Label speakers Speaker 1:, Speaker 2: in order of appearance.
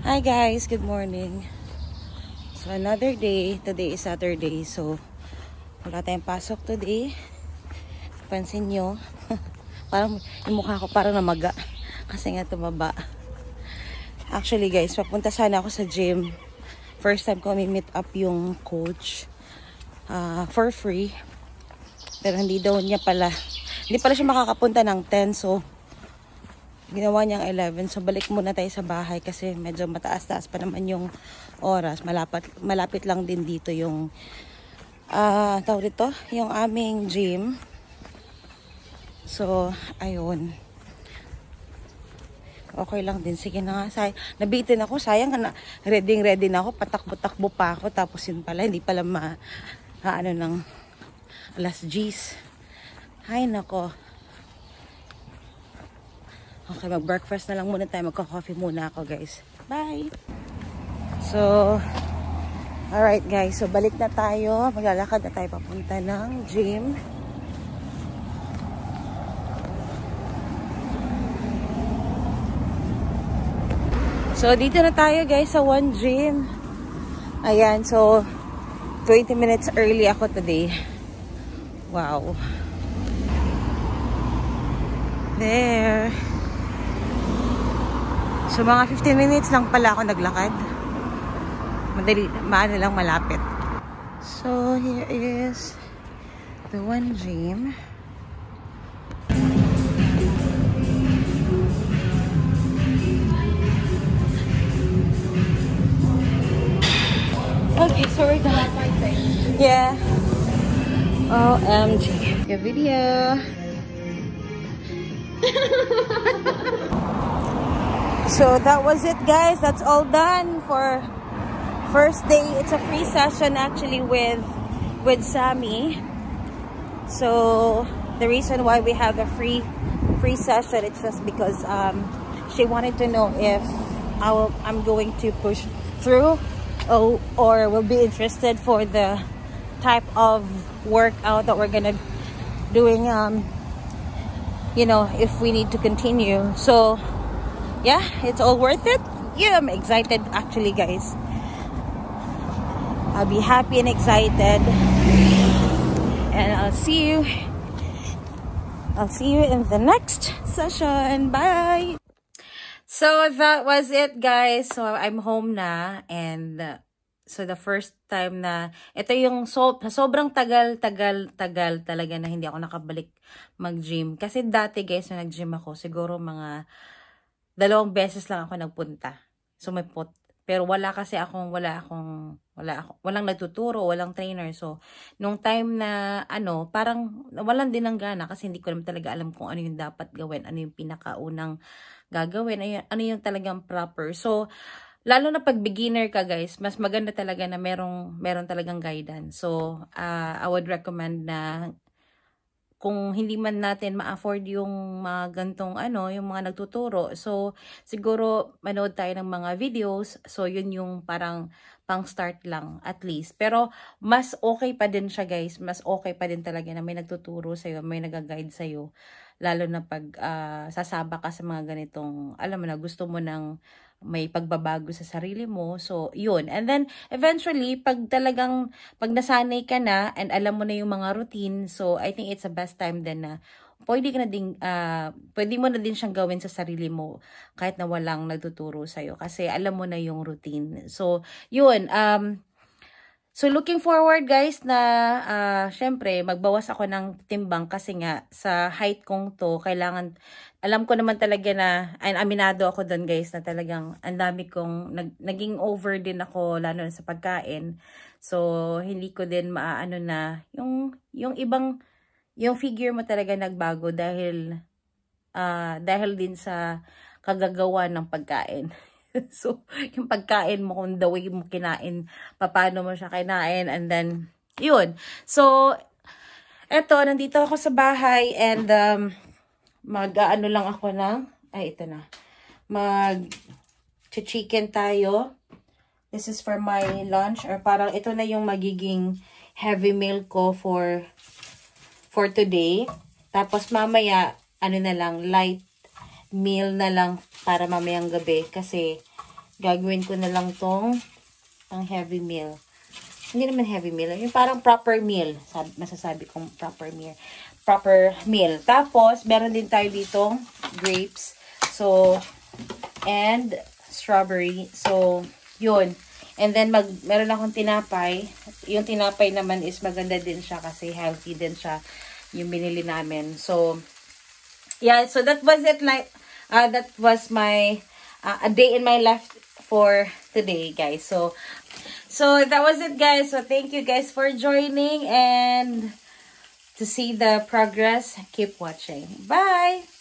Speaker 1: Hi guys, good morning. So another day, today is Saturday, so wala tayong pasok today. Pansin nyo, parang yung mukha ko parang namaga kasi nga tumaba. Actually guys, papunta sana ako sa gym. First time ko meet up yung coach for free. Pero hindi pala siya makakapunta ng 10, so ginawa niyang 11. So balik muna tayo sa bahay kasi medyo mataas-taas pa naman yung oras. Malapit lang din dito yung tawag dito, yung aming gym. So ayun, okay lang din. Sige na nga, nabitin ako, sayang na, ready na ako, patakbo-takbo pa ako, tapos yun pala, hindi pala ano ng alas 10. Ay nako. Okay, mag-breakfast na lang muna tayo. Magka-coffee muna ako, guys. Bye! So, alright guys. So, balik na tayo. Maglalakad na tayo papunta ng gym. So, dito na tayo guys sa One Gym. Ayan, so 20 minutes early ako today. Wow. There. So, mga 15 minutes lang pala ako naglakad. Maano lang, malapit. So, here is the One Gym. Okay, so we're done. Yeah. OMG. Your video. So that was it guys, that's all done for first day. It's a free session actually with Sammy. So the reason why we have a free session, it's just because she wanted to know if I'm going to push through or will be interested for the type of workout that we're gonna doing, you know, if we need to continue. So yeah, it's all worth it. Yeah, I'm excited actually guys. I'll be happy and excited, and I'll see you in the next session. Bye. So that was it guys. So I'm home na, and so the first time na ito yung sobrang tagal talaga na hindi ako nakabalik mag-gym. Kasi dati guys, na nag-gym ako, siguro mga 2 beses lang ako nagpunta. So may pero walang nagtuturo, walang trainer. So nung time na parang walang din ng gana kasi hindi ko naman talaga alam kung ano yung dapat gawin, ano yung pinakaunang gagawin, ano yung talagang proper. So lalo na pag beginner ka guys, mas maganda talaga na meron talagang guidance. So I would recommend na kung hindi man natin ma-afford yung mga gantong yung mga nagtuturo, so siguro manood tayo ng mga videos. So yun yung parang pang start lang at least. Pero mas okay pa din siya guys, mas okay pa din talaga na may nagtuturo sa'yo, may nag-guide sa'yo. Lalo na pag sasaba ka sa mga ganitong, alam mo na, gusto mo ng may pagbabago sa sarili mo. So, yun. And then, eventually, pag nasanay ka na and alam mo na yung mga routine, so, I think it's the best time then na pwede mo na din siyang gawin sa sarili mo kahit na walang nagtuturo sa'yo kasi alam mo na yung routine. So, yun. So, looking forward guys na syempre magbawas ako ng timbang kasi nga sa height kong to, kailangan, alam ko naman talaga na, aminado ako doon guys na talagang ang dami kong, naging over din ako lalo na sa pagkain. So, hindi ko din maaano na, yung figure mo talaga nagbago dahil din sa kagagawa ng pagkain. So, yung pagkain mo, kung the way mo kinain, paano mo siya kinain, and then, yun. So, eto, nandito ako sa bahay, and mag-ano lang ako ng, ito na, mag-chicken tayo. This is for my lunch, or parang ito na yung magiging heavy meal ko for today. Tapos, mamaya, na lang, light meal na lang para mamayang gabi kasi gagawin ko na lang tong ang heavy meal. Hindi naman heavy meal. Yung parang proper meal. Masasabi kong proper meal. Proper meal. Tapos, meron din tayo ditong grapes. So, and strawberry. So, yun. And then, meron akong tinapay. Yung tinapay naman is maganda din siya kasi healthy din siya yung binili namin. So, yeah. So, that was it. That was my a day in my life for today, guys. So that was it, guys. So thank you guys for joining, and to see the progress, keep watching. Bye!